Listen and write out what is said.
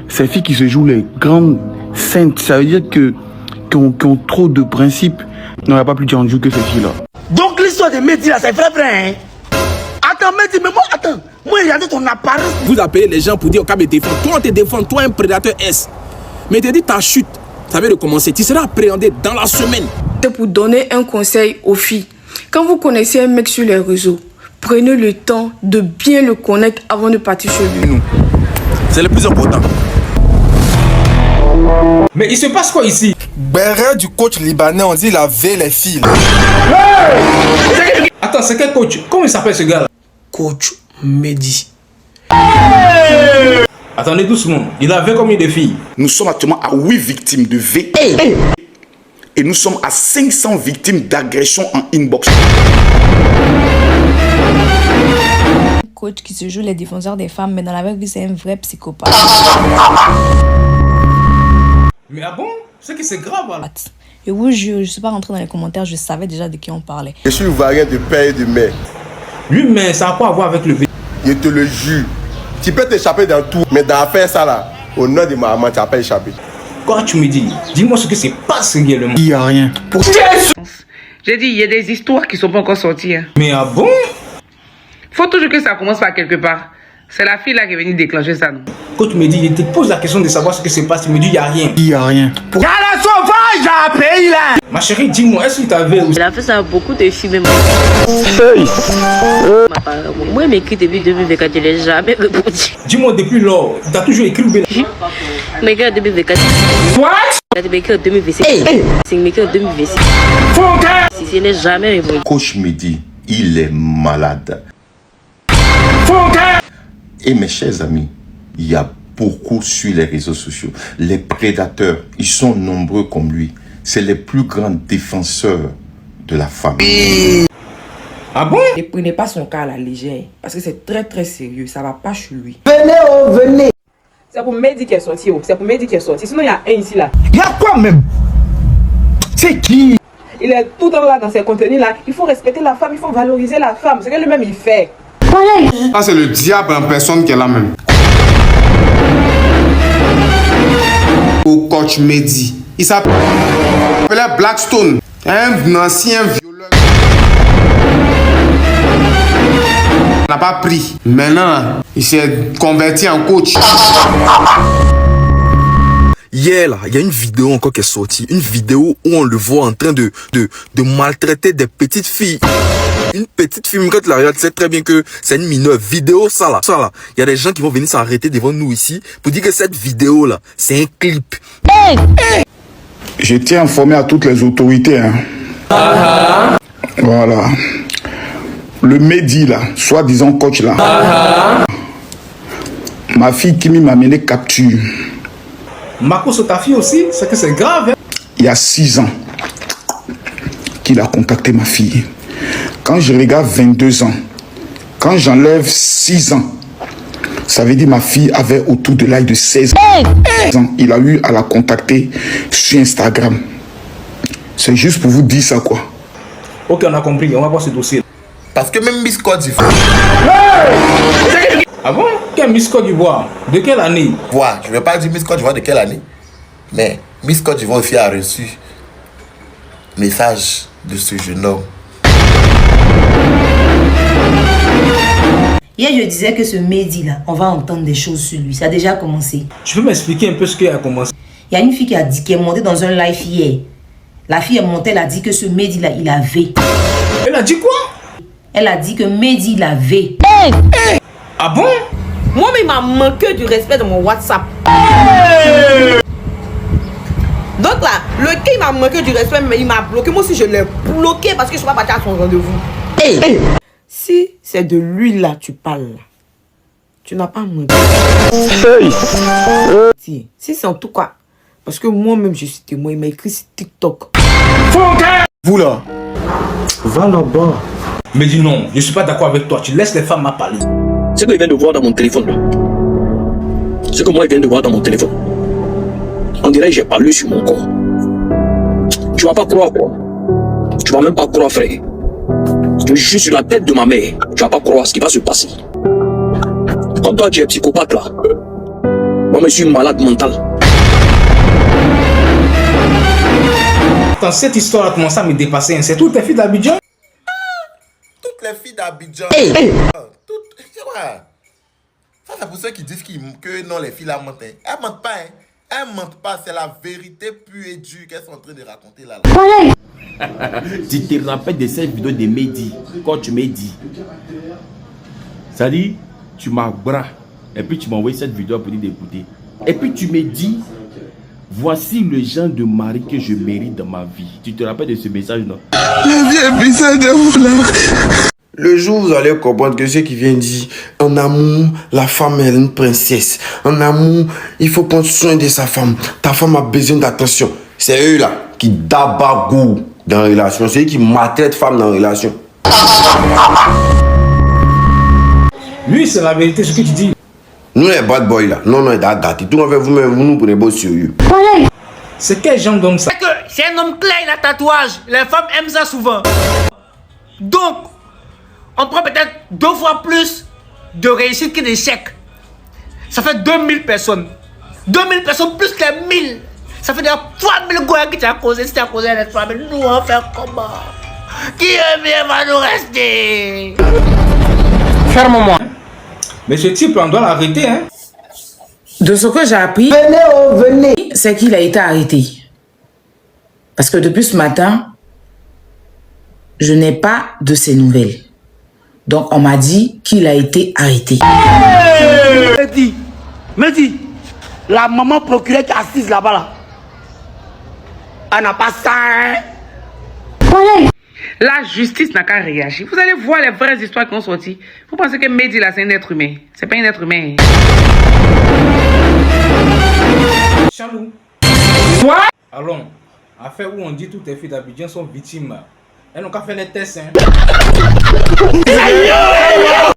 Ces filles qui se jouent les grandes saintes, ça veut dire que qui ont trop de principes. Non, il n'y a pas plus de joue que ces filles-là. Donc l'histoire de Mehdi là, c'est vrai, hein? Attends, Mehdi, mais moi, attends. Moi, regardez ton apparence. Vous appelez les gens pour dire au cas me défendre. Toi, on te défend, toi, un prédateur S. Mais te dit ta chute, ça vient de commencer. Tu seras appréhendé dans la semaine. C'est pour donner un conseil aux filles. Quand vous connaissez un mec sur les réseaux, prenez le temps de bien le connaître avant de partir sur lui. C'est le plus important. Mais il se passe quoi ici? Berre du coach libanais, on dit il avait les fils. Attends, c'est quel coach? Comment il s'appelle ce gars-là? Coach Mehdi. Attendez doucement, il avait combien de filles? Nous sommes actuellement à 8 victimes de V. Et nous sommes à 500 victimes d'agression en inbox. Coach qui se joue les défenseurs des femmes, mais dans la vraie vie, c'est un vrai psychopathe. Mais ah bon? C'est que c'est grave alors. Et vous jure, je ne suis pas rentré dans les commentaires, je savais déjà de qui on parlait. Je suis ivoirien de père et de mère. Lui, mais ça a quoi à voir avec le V? Je te le jure. Tu peux t'échapper dans tout, mais dans l'affaire ça là, au nom de ma maman, tu n'as pas échappé. Quoi tu me dis? Dis-moi ce que c'est passe réellement. Il n'y a rien. J'ai dit, il y a des histoires qui sont pas encore sorties. Hein. Mais ah bon? Faut toujours que ça commence par quelque part. C'est la fille là qui est venue déclencher ça, non? Quand tu me dis, il te pose la question de savoir ce que c'est passe, tu me dis, il n'y a rien. Il n'y a rien. Il y a la sauvage à pays là. Ma chérie, dis-moi, est-ce qu'il t'avait aussi? Il a fait ça à beaucoup de filles même. Moi, il m'écrit depuis 2024, je ne l'ai jamais répondu. Dis-moi, depuis lors, tu as toujours écrit ou bien? Il m'écrit en 2024. What? Il m'écrit en 2026. Il m'écrit en 2026. Si je n'ai jamais répondu. Coach Mehdi, il est malade. Et mes chers amis, il y a beaucoup sur les réseaux sociaux. Les prédateurs, ils sont nombreux comme lui. C'est les plus grands défenseurs de la femme. Ah bon? Ne prenez pas son cas à la légère, parce que c'est très très sérieux, ça va pas chez lui. Venez, oh, venez. C'est pour Mehdi qui est sorti, oh. C'est pour Mehdi qui est sorti. Sinon il y a un ici là. Il y a quoi même? C'est qui? Il est tout dans là dans ses contenus là. Il faut respecter la femme, il faut valoriser la femme. C'est que lui-même il fait. Ah, c'est le diable en personne qui est là même. Au coach Mehdi. Il s'appelait Blackstone. Un ancien violeur. On n'a pas pris. Maintenant, il s'est converti en coach. Hier, là, il y a une vidéo encore qui est sortie. Une vidéo où on le voit en train de maltraiter des petites filles. Une petite fille, quand tu la regardes, tu sais très bien que c'est une mineure. Vidéo, ça là. Il y a des gens qui vont venir s'arrêter devant nous ici pour dire que cette vidéo là, c'est un clip. Je tiens à informer à toutes les autorités. Hein. Voilà. Le Mehdi là, soi-disant coach là. Ma fille Kimi m'a mené capture. Marco, c'est ta fille aussi? C'est que c'est grave. Hein? Il y a 6 ans qu'il a contacté ma fille. Quand je regarde 22 ans, quand j'enlève 6 ans, ça veut dire ma fille avait autour de l'âge de 16 ans. Il a eu à la contacter sur Instagram. C'est juste pour vous dire ça quoi. Ok, on a compris, on va voir ce dossier. Parce que même Miss Côte d'Ivoire. Ah bon? Quel Miss Côte d'Ivoire? De quelle année? Voilà, je ne vais pas dire Miss Côte d'Ivoire de quelle année. Mais Miss Côte d'Ivoire aussi a reçu message de ce jeune homme. Hier, je disais que ce Mehdi là, on va entendre des choses sur lui. Ça a déjà commencé. Tu peux m'expliquer un peu ce qui a commencé? Il y a une fille qui a dit qu'elle est montée dans un live hier. La fille est montée, elle a dit que ce Mehdi là, il avait. Elle a dit quoi? Elle a dit que Mehdi il avait. Ah bon? Moi, mais il m'a manqué du respect dans mon WhatsApp. Donc là, le gars il m'a manqué du respect, mais il m'a bloqué. Moi aussi, je l'ai bloqué parce que je ne suis pas partie à son rendez-vous. Si c'est de lui là tu parles, tu n'as pas menti. Si c'est en tout cas, parce que moi-même je suis témoin, il m'a écrit sur TikTok. Vous là, Va là-bas. Mais dis non, je suis pas d'accord avec toi. Tu laisses les femmes à parler. Ce que je viens de voir dans mon téléphone là. Ce que moi je viens de voir dans mon téléphone. On dirait que j'ai parlé sur mon compte. Tu vas pas croire quoi. Tu vas même pas croire frère. Je suis sur la tête de ma mère. Tu vas pas croire ce qui va se passer. Quand toi tu es psychopathe là, Moi, je suis malade mental. Attends, cette histoire a commencé à me dépasser. C'est toutes les filles d'Abidjan? Toutes les filles d'Abidjan. Ça, c'est pour ceux qui disent que non, les filles la mentent. Elles mentent pas, hein. Elles mentent pas, c'est la vérité pure et dure qu'elles sont en train de raconter là. Tu te rappelles de cette vidéo de Mehdi, quand tu m'as dit. Ça dit, tu m'as bras. Et puis tu m'as envoyé cette vidéo pour dire d'écouter. Et puis tu me dis, voici le genre de mari que je mérite dans ma vie. Tu te rappelles de ce message, non? La vie est bizarre de vous là. Le jour où vous allez comprendre que ce qui vient dire, en amour, la femme est une princesse. En amour, il faut prendre soin de sa femme. Ta femme a besoin d'attention. C'est eux là qui dabagou dans la relation. C'est eux qui maltraitent femme dans la relation. Lui, c'est la vérité, ce que tu dis. Nous les bad boys là, non, date. Tout avec vous-même, vous nous prenez beau sérieux. C'est quel genre d'homme ça? C'est un homme clair, il a tatouage. Les femmes aiment ça souvent. Donc, on prend peut-être 2 fois plus de réussite que d'échec. Ça fait 2000 personnes. 2000 personnes plus les 1000. Ça fait déjà 3000 goyas qui t'ont causé. Si t'as causé les 3000, nous on fait comment? Qui est bien va nous rester? Ferme-moi. Mais ce type, on doit l'arrêter, hein? De ce que j'ai appris, c'est qu'il a été arrêté. Parce que depuis ce matin, je n'ai pas de ses nouvelles. Donc on m'a dit qu'il a été arrêté. Mehdi, la maman procureur qui est assise là-bas là. Elle n'a pas ça, hein? La justice n'a qu'à réagir. Vous allez voir les vraies histoires qui ont sorti. Vous pensez que Mehdi là c'est un être humain? C'est pas un être humain. Chalou. Allons, affaire où on dit toutes les filles d'Abidjan sont victimes. Elles n'ont qu'à faire les tests, hein.